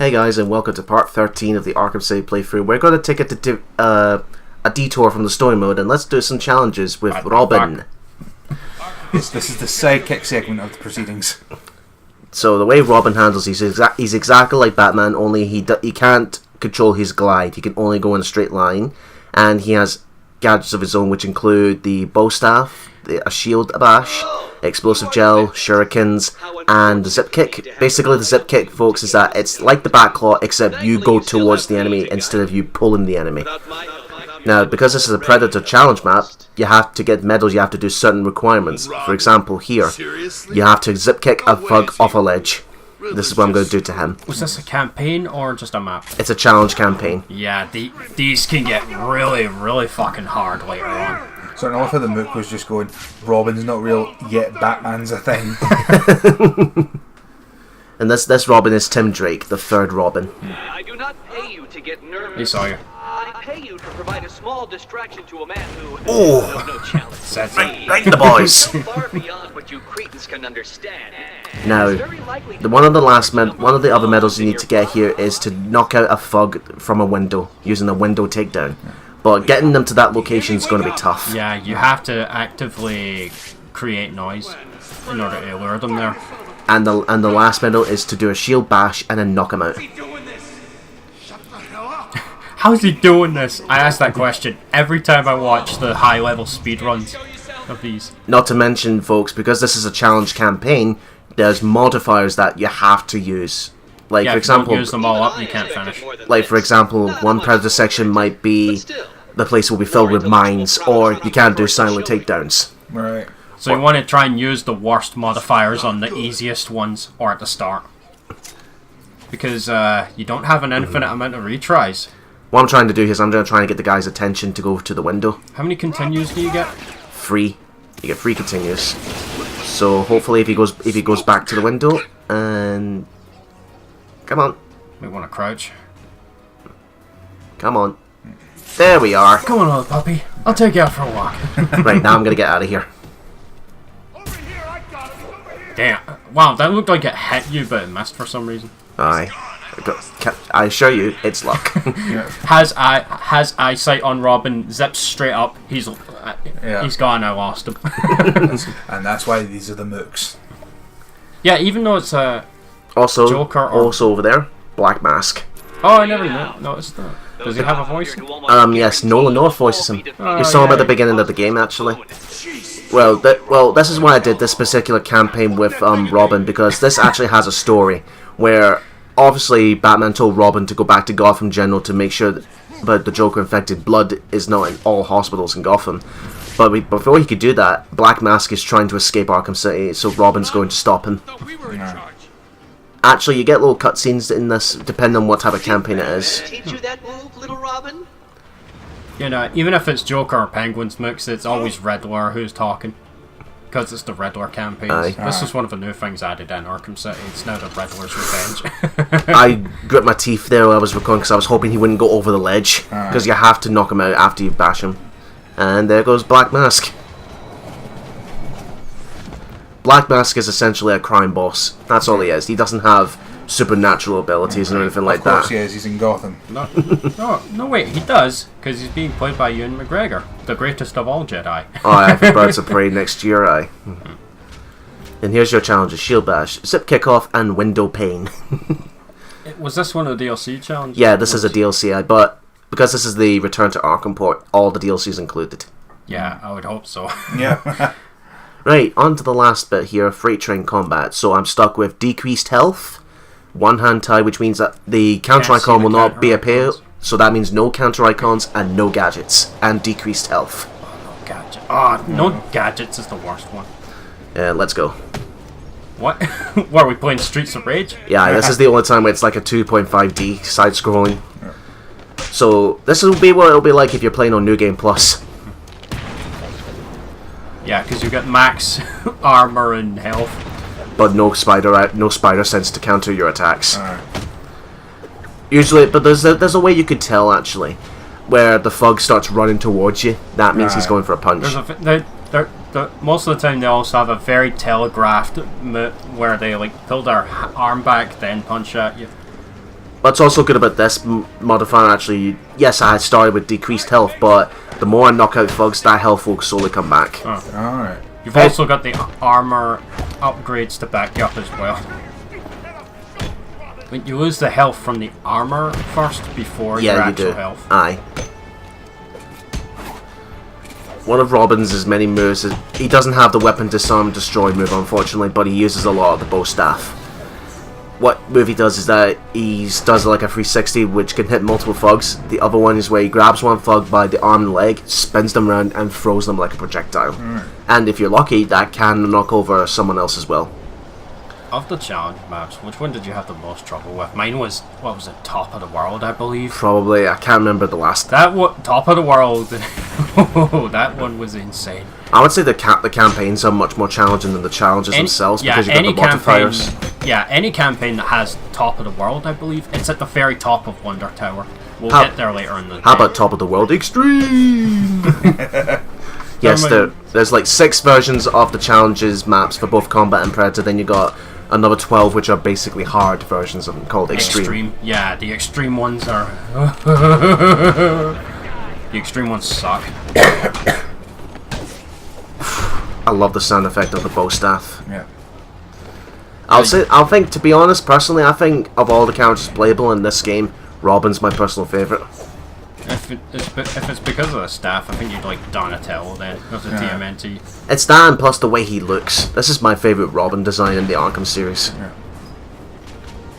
Hey guys, and welcome to part 13 of the Arkham City playthrough. We're going to take a detour from the story mode, and let's do some challenges with Robin. Yes, this is the sidekick segment of the proceedings. So the way Robin handles, he's exactly like Batman, only he can't control his glide. He can only go in a straight line, and he has gadgets of his own, which include the bow staff, a shield bash, explosive gel, shurikens, and the zip kick. Basically, the zip kick, folks, is that it's like the backclaw, except you go towards the enemy instead of you pulling the enemy. Now, because this is a Predator challenge map, you have to get medals, you have to do certain requirements. For example, here, you have to zip kick a thug off a ledge. This is what I'm going to do to him. Was this a campaign or just a map? It's a challenge campaign. Yeah, these can get really fucking hard later on. So I know if the Mook was just going, Robin's not real, yet Batman's a thing. And this Robin is Tim Drake, the third Robin. I do not pay you to get nervous. He saw you. I pay you to provide a small distraction to a man who Oh! no challenge. Right the boys! So far beyond what you cretins can understand. Now, one of the other medals you need to get here is to knock out a thug from a window using a window takedown. But getting them to that location is going to be tough. Yeah, you have to actively create noise in order to lure them there. And the last medal is to do a shield bash and then knock him out. How's he doing this? I ask that question every time I watch the high-level speedruns of these. Not to mention, folks, because this is a challenge campaign, there's modifiers that you have to use. Like, yeah, for example, if you don't use them all up, you can't finish. Like, for example, one Predator section might be the place will be filled with mines, or you can't do silent takedowns. Right. So you want to try and use the worst modifiers on the easiest ones, or at the start. Because you don't have an infinite amount of retries. What I'm trying to do is I'm going to try and get the guy's attention to go to the window. How many continues do you get? 3. You get 3 continues. So hopefully if he goes back to the window and come on. We want to crouch. Come on. There we are. Come on, little puppy. I'll take you out for a walk. Right, now I'm going to get out of here. Damn. Wow, that looked like it hit you, but it missed for some reason. Aye. I assure you, it's luck. Yeah. Has eyesight on Robin, zips straight up. He's gone. I lost him. And that's why these are the Mooks. Yeah, even though it's a Also, Joker or... also over there, Black Mask. Oh, I never noticed that. Does he have a voice? Yes, Nolan North voices him. We saw him at the beginning of the game, actually. Well, this is why I did this particular campaign with Robin, because this actually has a story where obviously Batman told Robin to go back to Gotham General to make sure that the Joker-infected blood is not in all hospitals in Gotham. But before he could do that, Black Mask is trying to escape Arkham City, so Robin's going to stop him. Actually, you get little cutscenes in this, depending on what type of campaign it is. Teach you that move, little Robin? You know, even if it's Joker or Penguin's mix, it's always Riddler who's talking. Because it's the Riddler campaigns. Aye. This is one of the new things added in Arkham City. It's now the Riddler's Revenge. I grit my teeth there while I was recording because I was hoping he wouldn't go over the ledge. Because you have to knock him out after you bash him. And there goes Black Mask. Black Mask is essentially a crime boss. That's all he is. He doesn't have supernatural abilities or anything like that. Of course he is, he's in Gotham. No, wait, he does, because he's being played by Ewan McGregor, the greatest of all Jedi. Oh, I have Birds of Prey next year, aye. And here's your challenges: Shield Bash, Zip Kickoff, and Window Pane. Was this one of the DLC challenges? Yeah, this is a DLC, but because this is the Return to Arkham port, all the DLCs included. Yeah, I would hope so. Yeah. Right, on to the last bit here, Freight Train Combat. So I'm stuck with decreased health, one hand tie, which means that the counter icon will not be appear, so that means no counter icons and no gadgets, and decreased health. No gadget. Oh, no gadgets is the worst one. Let's go. What? What, are we playing Streets of Rage? Yeah, this is the only time where it's like a 2.5D side-scrolling. So this will be what it'll be like if you're playing on New Game Plus. Yeah, because you get max armor and health. But no spider sense to counter your attacks. Usually, but there's a way you could tell actually, where the thug starts running towards you. That means he's going for a punch. Most of the time, they also have a very telegraphed where they like pull their arm back, then punch at you. What's also good about this modifier, actually, yes, I started with decreased health, but the more I knock out thugs, that health will slowly come back. Oh. Alright. You've also got the armor upgrades to back you up as well. When you lose the health from the armor first before your actual health. Aye. One of Robin's many moves is he doesn't have the weapon disarm destroy move, unfortunately, but he uses a lot of the bow staff. What move he does is that he does like a 360, which can hit multiple thugs. The other one is where he grabs one thug by the arm and leg, spins them around, and throws them like a projectile. And if you're lucky, that can knock over someone else as well. Of the challenge maps, which one did you have the most trouble with? Mine was, what was it, Top of the World, I believe? Probably, I can't remember the last. Top of the World, oh, that one was insane. I would say the campaigns are much more challenging than the challenges themselves, because you got the modifiers. Any campaign that has Top of the World, I believe, it's at the very top of Wonder Tower. We'll get there later in the day. How about Top of the World Extreme? Yes, there's like 6 versions of the challenges maps for both Combat and Predator, then you got another 12 which are basically hard versions of them called Extreme. Yeah, the Extreme ones are... the Extreme ones suck. I love the sound effect of the bow staff. Yeah. I think, to be honest, personally, I think of all the characters playable in this game, Robin's my personal favourite. If it's because of the staff, I think you'd like Donatello then, because of TMNT. It's that and plus the way he looks. This is my favourite Robin design in the Arkham series.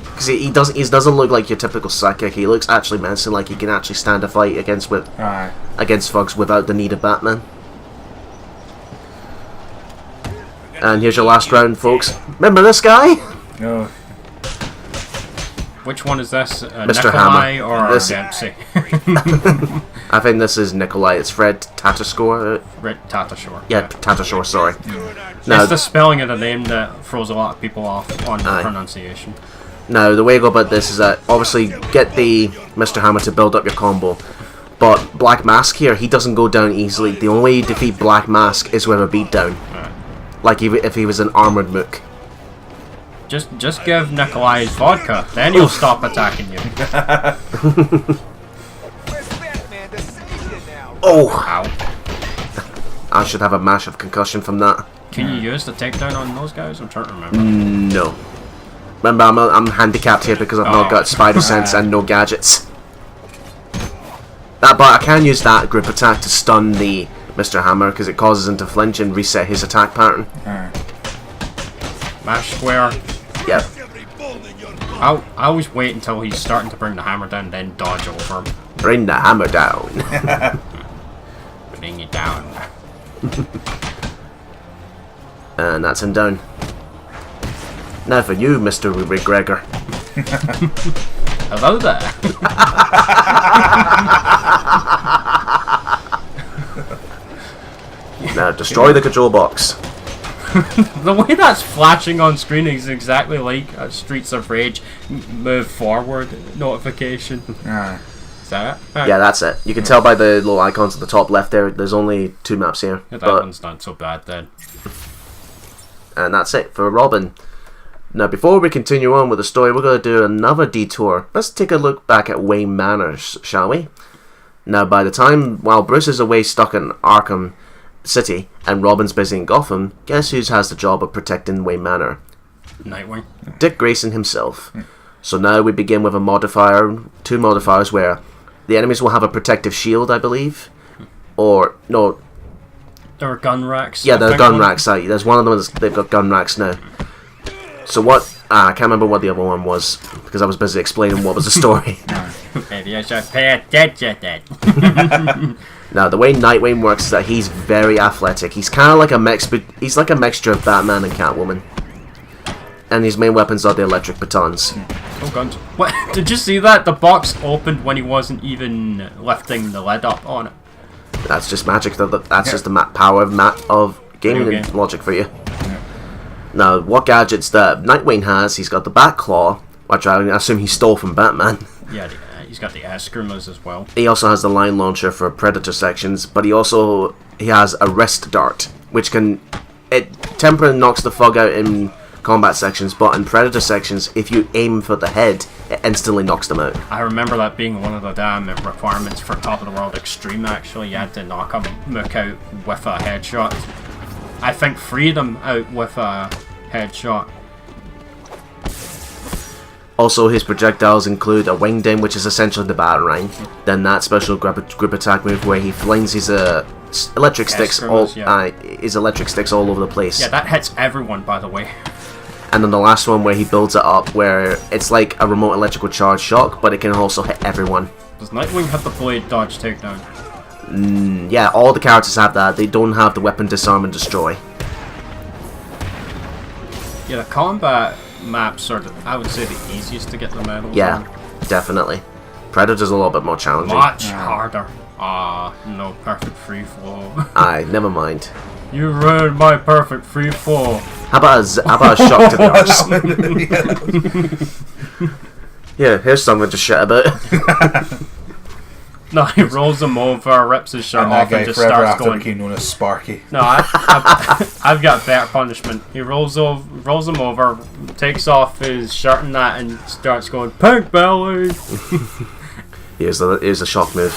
Because he doesn't look like your typical sidekick. He looks actually menacing, like he can actually stand a fight against thugs without the need of Batman. And here's your last round, folks. Remember this guy? No. Which one is this? Mr. Nikolai Hammer. or This- Dempsey? I think this is Nikolai. It's Fred Tatascore. Red Tatashore. Yeah, Tatascore, sorry. It's the spelling of the name that throws a lot of people off on the pronunciation. Now, the way I go about this is that, obviously, get the Mr. Hammer to build up your combo. But Black Mask here, he doesn't go down easily. The only way you defeat Black Mask is with a beatdown. Like if he was an armoured mook. Just give Nikolai his vodka, then he'll stop attacking you. Oh! Ow. I should have a massive concussion from that. Can you use the takedown on those guys? I'm trying to remember. No. Remember, I'm handicapped here because I've not got spider sense and no gadgets. But I can use that group attack to stun the Mr. Hammer because it causes him to flinch and reset his attack pattern. Mash square. Yep. I always wait until he's starting to bring the hammer down, then dodge over him. Bring the hammer down. Bring it down. And that's him down. Now for you, Mr. McGregor. Hello there. Now destroy the control box. The way that's flashing on screen is exactly like a Streets of Rage move forward notification. Is that it? Yeah, that's it. You can tell by the little icons at the top left there, there's only 2 maps here. Yeah, that one's not so bad then. And that's it for Robin. Now, before we continue on with the story, we're going to do another detour. Let's take a look back at Wayne Manor, shall we? Now, by the time, while Bruce is away stuck in Arkham City and Robin's busy in Gotham, guess who has the job of protecting Wayne Manor? Nightwing. Dick Grayson himself. So now we begin with a modifier, 2 modifiers where the enemies will have a protective shield, I believe. Or, no. There are gun racks. Yeah, there are gun racks. There's one of them they've got gun racks now. So what? I can't remember what the other one was because I was busy explaining what was the story. Maybe I should pay attention then. Now, the way Nightwing works is that he's very athletic. He's kind of like a mix, but he's like a mixture of Batman and Catwoman. And his main weapons are the electric batons. Oh, guns. What? Did you see that? The box opened when he wasn't even lifting the lid up on it. That's just magic. That's just the power of gaming logic for you. Now, what gadgets that Nightwing has, he's got the Bat Claw, which I assume he stole from Batman. Yeah, he's got the Escrimas as well. He also has the line launcher for Predator sections, but he has a wrist dart, which it temporarily knocks the fog out in combat sections, but in Predator sections, if you aim for the head, it instantly knocks them out. I remember that being one of the damn requirements for Top of the World Extreme, actually. You had to knock a mook out with a headshot. I think freedom out with a headshot. Also, his projectiles include a wingding, which is essentially the batarang. Then that special group attack move where he flings his electric sticks his electric sticks all over the place. Yeah, that hits everyone, by the way. And then the last one where he builds it up, where it's like a remote electrical charge shock, but it can also hit everyone. Does Nightwing have the blade dodge takedown? Yeah, all the characters have that. They don't have the weapon disarm and destroy. Yeah, the combat maps are, I would say, the easiest to get the medals Yeah, on. definitely. Predator's a little bit more challenging. Much harder. No perfect free flow. Aye, never mind. You ruined my perfect free flow. How about a shock to the arse? Yeah, here's something to shit about. No, he rolls him over, rips his shirt And off, that guy and just forever starts after going. became known as Sparky. No, I've got better punishment. He rolls him over, takes off his shirt and that, and starts going pink belly. Here's the shock move.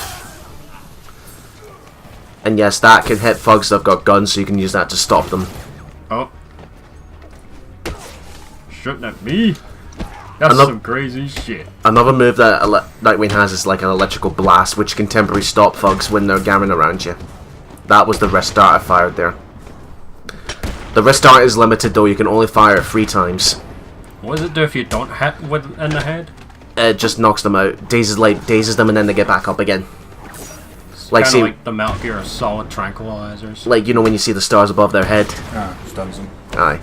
And yes, that can hit thugs that have got guns, so you can use that to stop them. Oh, shooting at me. That's some crazy shit. Another move that Nightwing has is like an electrical blast, which can temporarily stop thugs when they're gathering around you. That was the restart I fired there. The restart is limited though, you can only fire it 3 times. What does it do if you don't hit in the head? It just knocks them out, dazes them, and then they get back up again. Like, Kinda see, like the Metal Gear Solid tranquilizers. like, you know when you see the stars above their head? Stuns him. Aye.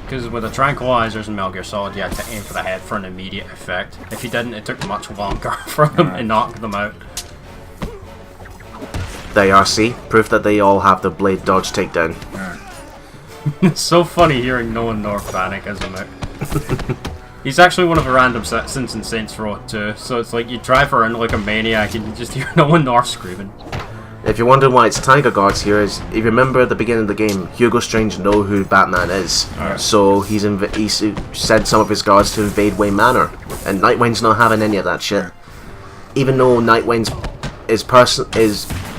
Because with the tranquilizers in Metal Gear Solid, you had to aim for the head for an immediate effect. If you didn't, it took much longer for them to knock them out. There you are, see? Proof that they all have the blade dodge takedown. It's so funny hearing Noah North panic as a mook. He's actually one of the random citizens in Saints Row 2, so it's like you drive around like a maniac and you just hear Noah North screaming. If you're wondering why it's Tiger Guards here, is if you remember at the beginning of the game, Hugo Strange knows who Batman is. So he sent some of his guards to invade Wayne Manor, and Nightwing's not having any of that shit. Even though Nightwing's he's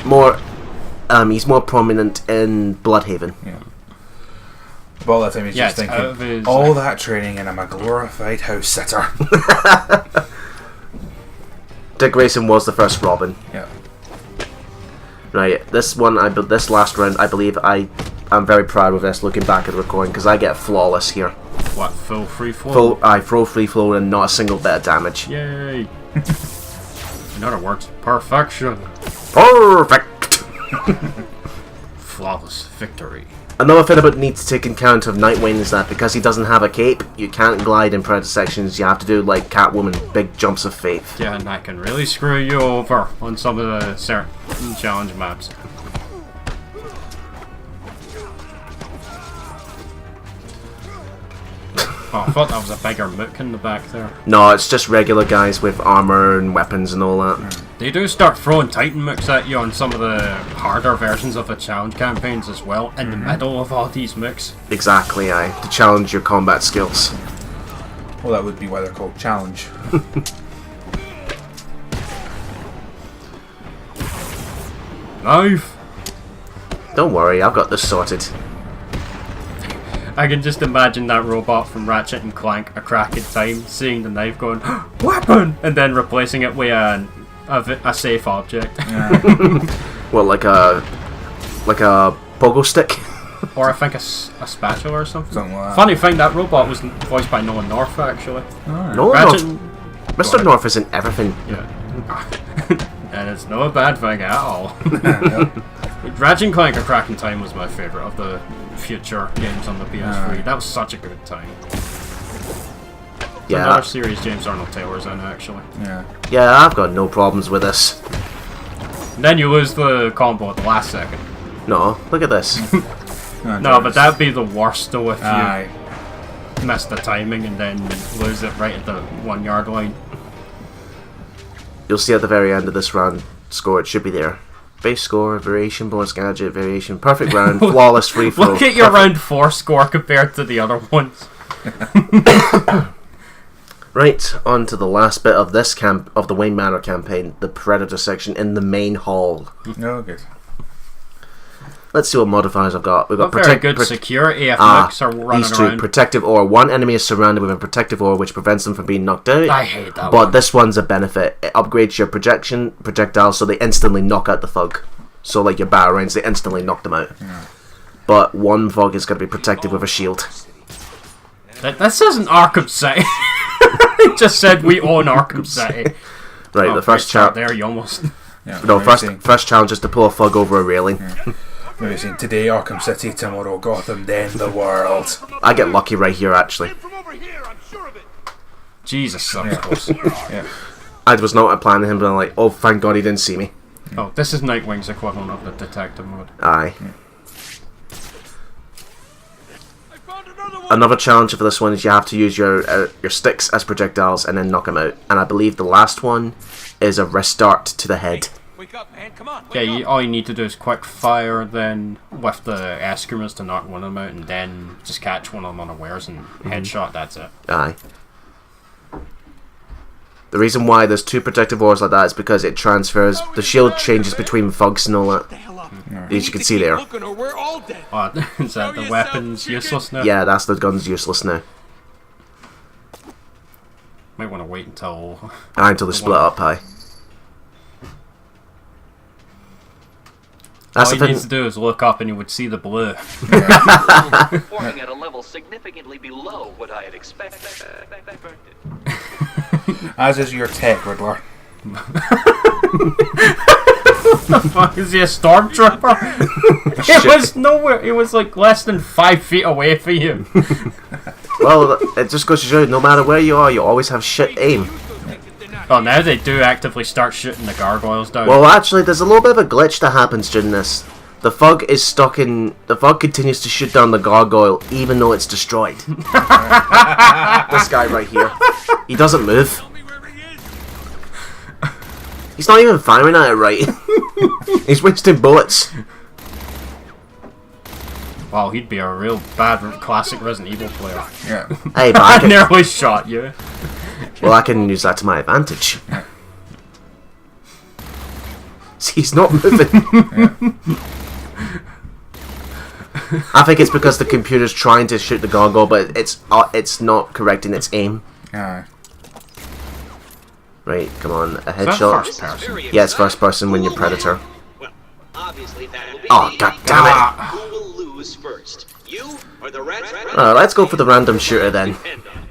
more prominent in Bloodhaven. Yeah. But all that time he's just thinking, all that training and I'm a glorified house sitter. Dick Grayson was the first Robin. Yeah. Right, this last round, I believe I'm very proud of this looking back at the recording, because I get flawless here. What, full free flow? Full free flow and not a single bit of damage. Yay! In other words, perfection. Perfect! Flawless victory. Another thing about need to take account of Nightwing is that because he doesn't have a cape, you can't glide in Predator sections. You have to do like Catwoman, big jumps of faith. Yeah, and that can really screw you over on some of the certain challenge maps. Oh, I thought that was a bigger mook in the back there. No, it's just regular guys with armor and weapons and all that. They do start throwing Titan mooks at you on some of the harder versions of the challenge campaigns as well, in the middle of all these mooks. Exactly, to challenge your combat skills. Well, that would be why they're called challenge. Knife! Don't worry, I've got this sorted. I can just imagine that robot from Ratchet and Clank, A Crack in Time, seeing the knife going, weapon! And then replacing it with a safe object. Well, like a pogo stick? Or I think a spatula or something. Something like that. Funny thing, that robot was voiced by Noah North, actually. No, Ratchet Mr. North is in everything. Yeah. And it's no bad thing at all. Ratchet and Clank: A Crack in Time was my favourite of the future games on the PS3. That was such a good time. Yeah. Another series James Arnold Taylor's in, actually. Yeah, I've got no problems with this. And then you lose the combo at the last second. No, look at this. No, but that'd be the worst though if you miss the timing and then lose it right at the 1 yard line. You'll see at the very end of this round score, it should be there. Base score, variation, bonus gadget, variation, perfect round, flawless free throw. Look at your round 4 score compared to the other ones. Right, on to the last bit of this of the Wayne Manor campaign, the Predator section in the main hall. No, good. Let's see what modifiers I've got. We've got very good security if mooks are running these two, around. protective aura. One enemy is surrounded with a protective aura which prevents them from being knocked out. I hate that But one. this one's a benefit. It upgrades your projectiles so they instantly knock out the thug. So like your batarangs, they instantly knock them out. Yeah. But one thug is going to be protected with a shield. This isn't Arkham City. It just said we own Arkham City. Right, the first challenge. There, you almost. Yeah, No, first challenge is to pull a thug over a railing. Yeah. Maybe saying today Arkham City, tomorrow Gotham, then the world. I get lucky right here, actually. Jesus, so Yeah. close. Yeah. I was not planning him, but I'm like, oh, thank God he didn't see me. Oh, this is Nightwing's equivalent of the detective mode. Aye. Another challenge for this one is you have to use your sticks as projectiles and then knock them out. And I believe the last one is a restart to the head. Wake up, man. Come on. Yeah, all you need to do is quick fire, then with the Escrimas to knock one of them out, and then just catch one of them unawares and headshot. That's it. Aye. The reason why there's two protective auras like that is because it transfers, the shield changes between thugs and all that. As you can see there. Oh, is that the weapon's useless now? Yeah, that's the gun's useless now. Might want to wait until Until they split up, aye. That's all the he thing. needs to do is look up and you would see the blue. Performing at a level significantly below what I had expected. As is your tech, Riddler. What the fuck, is he a stormtrooper? It was nowhere, it was like less than 5 feet away from you. Well, it just goes to show, no matter where you are, you always have shit aim. Oh, now they do actively start shooting the gargoyles down. Well, actually, there's a little bit of a glitch that happens during this. The thug is stuck in... The thug continues to shoot down the gargoyle, even though it's destroyed. This guy right here. He doesn't move. He's not even firing at it right. He's wasting bullets. Wow, he'd be a real bad classic Resident Evil player. Yeah. Hey, but I I can, nearly shot you. well, I can use that to my advantage. See, he's not moving. I think it's because the computer's trying to shoot the gargoyle, but it's not correct in its aim. Aye. Right, come on, a Is that headshot. first person? Yeah, it's first person when you're Predator. Well, obviously that will be Oh, me. god damn it! Who will lose first? You or the rats? Let's go for the random shooter then. Depend on it.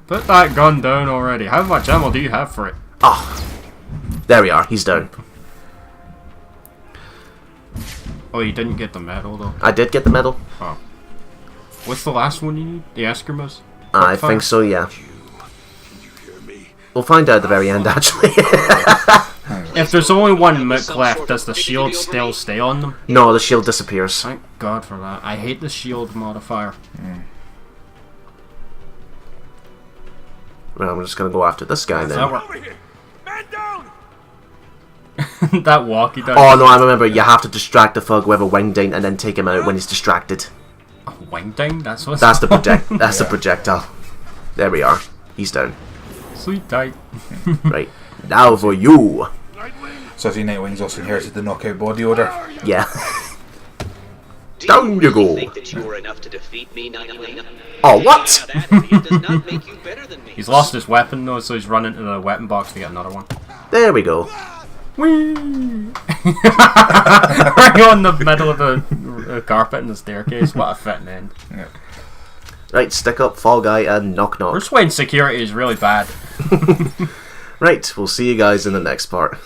Put that gun down already. How much ammo do you have for it? Oh, there we are. He's down. Oh, you didn't get the medal though. I did get the medal. Oh. What's the last one you need? The Escrimas? I think so. Yeah. We'll find out at the very end, actually. If there's only one Mook left, does the shield still stay on them? No, the shield disappears. Thank God for that. I hate the shield modifier. Well, I'm just gonna go after this guy That then. work? That walk he does. Oh no, I remember. You have to distract the thug with a wingding and then take him out when he's distracted. A wingding? That's what. That's the That's the projectile. There we are. He's down. Sweet tight. Right now for you. So see, Nightwing's also inherited the knockout body odor. Yeah. Do Down you really go. think that you were enough to defeat me, Nightwing? Oh, what? Now that does not make you better than me. He's lost his weapon though, so he's running to the weapon box to get another one. There we go. Whee! Right on the middle of the carpet and the staircase. What a fitting end. Yeah. Right, stick up, fall guy, and knock knock. Bruce Wayne's security is really bad. Right, we'll see you guys in the next part.